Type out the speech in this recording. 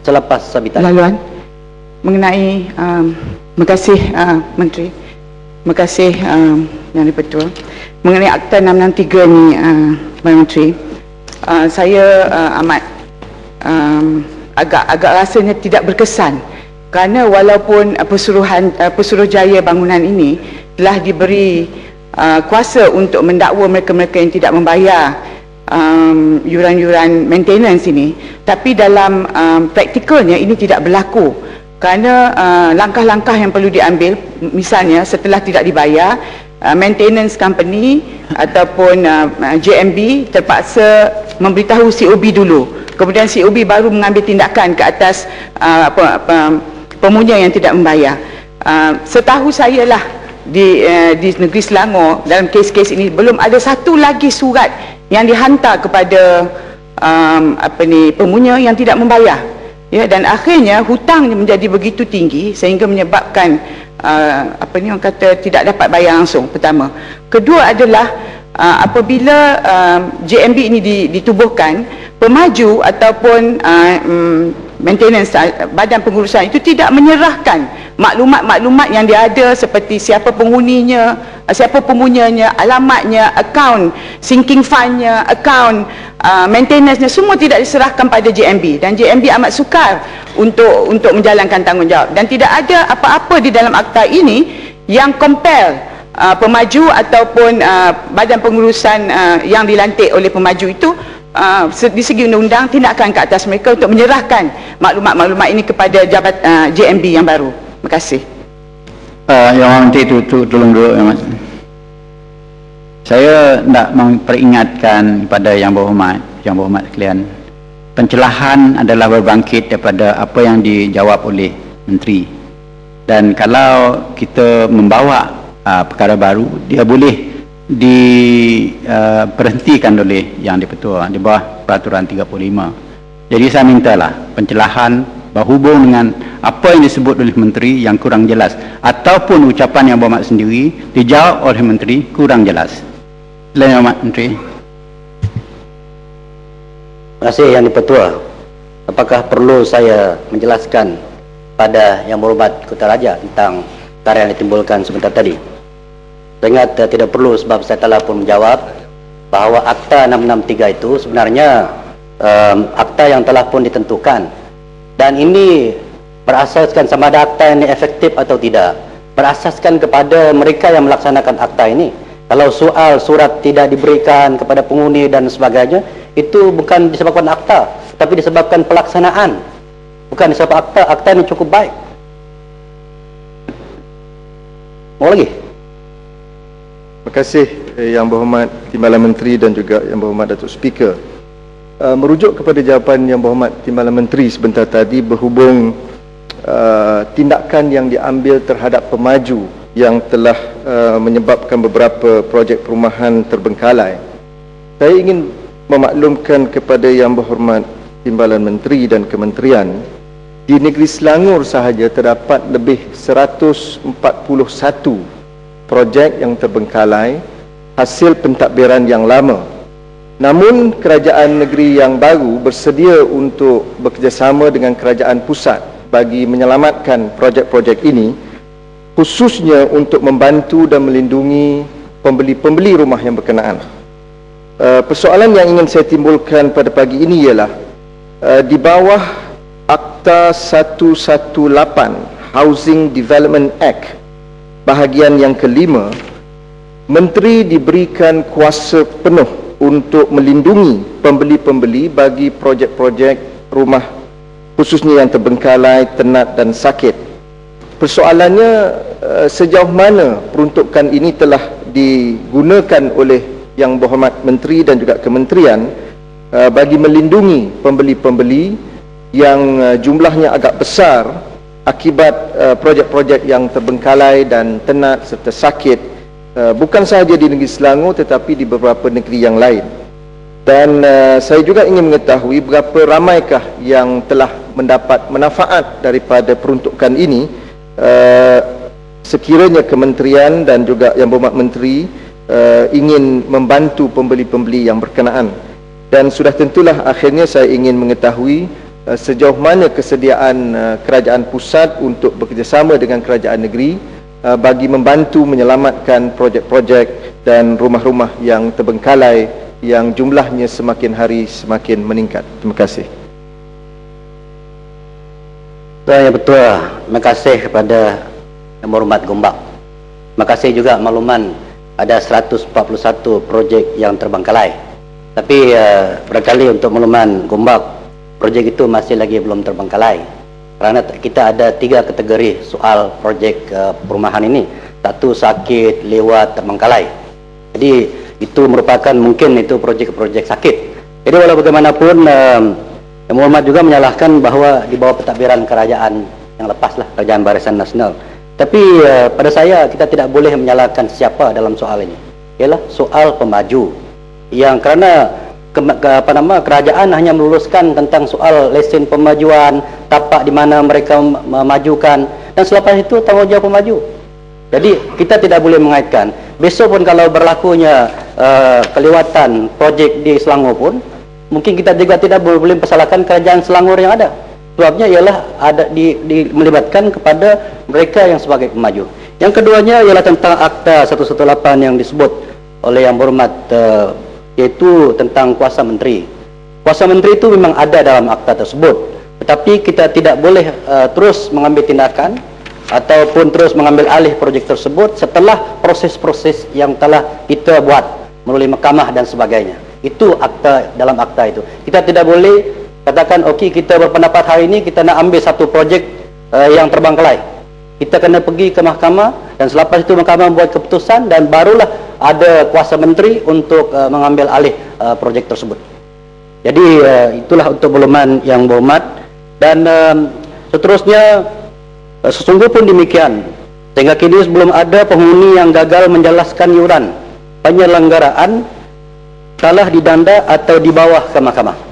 selepas sabitan. Laluan mengenai terima kasih Menteri, terima kasih Yang Dipertua. Mengenai Akta 663 ni Pak Menteri, saya amat agak rasanya tidak berkesan, kerana walaupun Pesuruhjaya bangunan ini telah diberi kuasa untuk mendakwa mereka-mereka yang tidak membayar yuran-yuran maintenance ini, tapi dalam praktikalnya ini tidak berlaku, kerana langkah-langkah yang perlu diambil, misalnya setelah tidak dibayar, maintenance company ataupun JMB terpaksa memberitahu COB dulu, kemudian COB baru mengambil tindakan ke atas pemunya yang tidak membayar. Setahu saya lah di negeri Selangor dalam kes-kes ini belum ada satu lagi surat yang dihantar kepada pemunya yang tidak membayar, ya, dan akhirnya hutangnya menjadi begitu tinggi sehingga menyebabkan orang kata tidak dapat bayar langsung. Pertama. Kedua adalah apabila JMB ini ditubuhkan, pemaju ataupun maintenance badan pengurusan itu tidak menyerahkan maklumat-maklumat yang dia ada seperti siapa penghuninya, siapa pemunyanya, alamatnya, akaun sinking fundnya, akaun maintenance-nya, semua tidak diserahkan pada JMB, dan JMB amat sukar untuk menjalankan tanggungjawab, dan tidak ada apa-apa di dalam akta ini yang compel pemaju ataupun badan pengurusan yang dilantik oleh pemaju itu di segi undang-undang tindakan ke atas mereka untuk menyerahkan maklumat-maklumat ini kepada jabat JMB yang baru. Terima kasih. Yang Menteri tolong dulu, Mas. Saya nak memperingatkan kepada yang berhormat sekalian, pencelahan adalah berbangkit daripada apa yang dijawab oleh Menteri, dan kalau kita membawa perkara baru, dia boleh diberhentikan oleh Yang Dipertua di bawah peraturan 35. Jadi saya mintalah pencelahan berhubung dengan apa yang disebut oleh Menteri yang kurang jelas, ataupun ucapan Yang Berhormat sendiri dijawab oleh Menteri kurang jelas. Selain Yang Berhormat Menteri. Terima kasih Yang Dipertua. Apakah perlu saya menjelaskan pada Yang Berhormat Kutaraja tentang perkara yang ditimbulkan sebentar tadi? Saya ingat tidak perlu, sebab saya telah pun menjawab bahawa Akta 663 itu sebenarnya akta yang telah pun ditentukan, dan ini berasaskan sama ada akta ini efektif atau tidak, berasaskan kepada mereka yang melaksanakan akta ini. Kalau soal surat tidak diberikan kepada penghuni dan sebagainya, itu bukan disebabkan akta, tapi disebabkan pelaksanaan, bukan disebabkan akta ini cukup baik. Mau lagi? Terima kasih Yang Berhormat Timbalan Menteri dan juga Yang Berhormat Datuk Speaker. Merujuk kepada jawapan Yang Berhormat Timbalan Menteri sebentar tadi berhubung tindakan yang diambil terhadap pemaju yang telah menyebabkan beberapa projek perumahan terbengkalai. Saya ingin memaklumkan kepada Yang Berhormat Timbalan Menteri dan Kementerian, di negeri Selangor sahaja terdapat lebih 141 projek yang terbengkalai hasil pentadbiran yang lama. Namun kerajaan negeri yang baru bersedia untuk bekerjasama dengan kerajaan pusat bagi menyelamatkan projek-projek ini, khususnya untuk membantu dan melindungi pembeli-pembeli rumah yang berkenaan. Persoalan yang ingin saya timbulkan pada pagi ini ialah di bawah Akta 118 Housing Development Act bahagian yang kelima, Menteri diberikan kuasa penuh untuk melindungi pembeli-pembeli bagi projek-projek rumah khususnya yang terbengkalai, tenat dan sakit. Persoalannya, sejauh mana peruntukan ini telah digunakan oleh Yang Berhormat Menteri dan juga Kementerian bagi melindungi pembeli-pembeli yang jumlahnya agak besar akibat projek-projek yang terbengkalai dan tenat serta sakit, bukan sahaja di negeri Selangor tetapi di beberapa negeri yang lain. Dan saya juga ingin mengetahui berapa ramaikah yang telah mendapat manfaat daripada peruntukan ini, sekiranya Kementerian dan juga Yang Berhormat Menteri ingin membantu pembeli-pembeli yang berkenaan. Dan sudah tentulah akhirnya saya ingin mengetahui sejauh mana kesediaan kerajaan pusat untuk bekerjasama dengan kerajaan negeri bagi membantu menyelamatkan projek-projek dan rumah-rumah yang terbengkalai yang jumlahnya semakin hari semakin meningkat. Terima kasih. Yang betul, terima kasih kepada Yang Berhormat Gombak. Terima kasih juga makluman ada 141 projek yang terbengkalai. Tapi barangkali untuk makluman Gombak, projek itu masih lagi belum terbengkalai. Kerana kita ada 3 kategori soal projek perumahan ini. 1 sakit, lewat, terbengkalai. Jadi itu merupakan mungkin itu projek-projek sakit. Jadi walau bagaimanapun Yang Berhormat juga menyalahkan bahawa di bawah pentadbiran kerajaan yang lepaslah, Kerajaan Barisan Nasional. Tapi pada saya kita tidak boleh menyalahkan siapa dalam soal ini. Ialah soal pemaju yang kerana kerajaan hanya meluluskan tentang soal lesen pemajuan, tapak di mana mereka memajukan, dan selepas itu tanggungjawab pemaju. Jadi kita tidak boleh mengaitkan. Besok pun kalau berlakunya kelewatan projek di Selangor pun, mungkin kita juga tidak boleh mempersalahkan kerajaan Selangor yang ada. Sebabnya ialah ada melibatkan kepada mereka yang sebagai pemaju. Yang keduanya ialah tentang Akta 118 yang disebut oleh Yang Berhormat, yaitu tentang kuasa menteri. Kuasa menteri itu memang ada dalam akta tersebut, tetapi kita tidak boleh terus mengambil tindakan ataupun terus mengambil alih projek tersebut setelah proses-proses yang telah kita buat melalui mahkamah dan sebagainya. Itu akta, dalam akta itu kita tidak boleh katakan okey, kita berpendapat hari ini kita nak ambil satu projek yang terbengkalai. Kita kena pergi ke mahkamah dan selepas itu mahkamah membuat keputusan dan barulah ada kuasa menteri untuk mengambil alih projek tersebut. Jadi itulah untuk makluman Yang Berhormat. Dan seterusnya sesungguh pun demikian, sehingga kini belum ada penghuni yang gagal menjelaskan iuran penyelenggaraan telah didanda atau di bawah ke mahkamah.